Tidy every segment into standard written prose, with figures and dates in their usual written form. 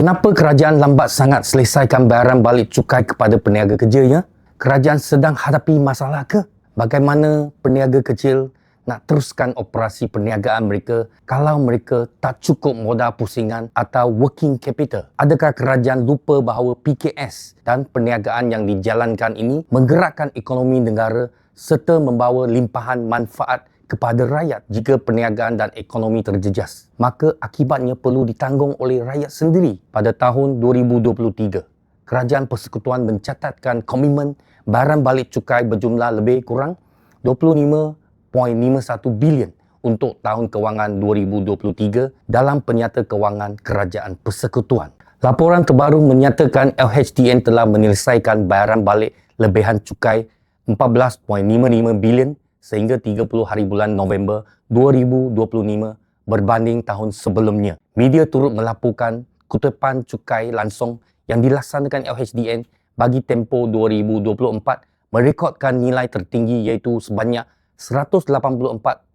Kenapa kerajaan lambat sangat selesaikan bayaran balik cukai kepada peniaga kerjanya? Kerajaan sedang hadapi masalah ke? Bagaimana peniaga kecil nak teruskan operasi perniagaan mereka kalau mereka tak cukup modal pusingan atau working capital? Adakah kerajaan lupa bahawa PKS dan perniagaan yang dijalankan ini menggerakkan ekonomi negara serta membawa limpahan manfaat kepada rakyat? Jika perniagaan dan ekonomi terjejas, maka akibatnya perlu ditanggung oleh rakyat sendiri. Pada tahun 2023, Kerajaan Persekutuan mencatatkan komitmen bayaran balik cukai berjumlah lebih kurang 25.51 bilion untuk tahun kewangan 2023 dalam Penyata Kewangan Kerajaan Persekutuan. Laporan terbaru menyatakan LHDN telah menyelesaikan bayaran balik lebihan cukai 14.55 bilion sehingga 30 hari bulan November 2025 berbanding tahun sebelumnya. Media turut melaporkan kutipan cukai langsung yang dilaksanakan LHDN bagi tempoh 2024 merekodkan nilai tertinggi iaitu sebanyak 184.8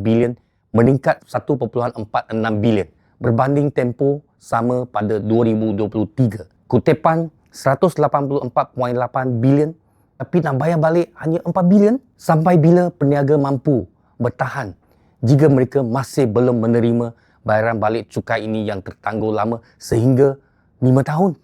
bilion, meningkat 1.46 bilion berbanding tempoh sama pada 2023. Kutipan 184.8 bilion tapi nak bayar balik hanya 4 bilion. Sampai bila peniaga mampu bertahan jika mereka masih belum menerima bayaran balik cukai ini yang tertangguh lama sehingga 5 tahun?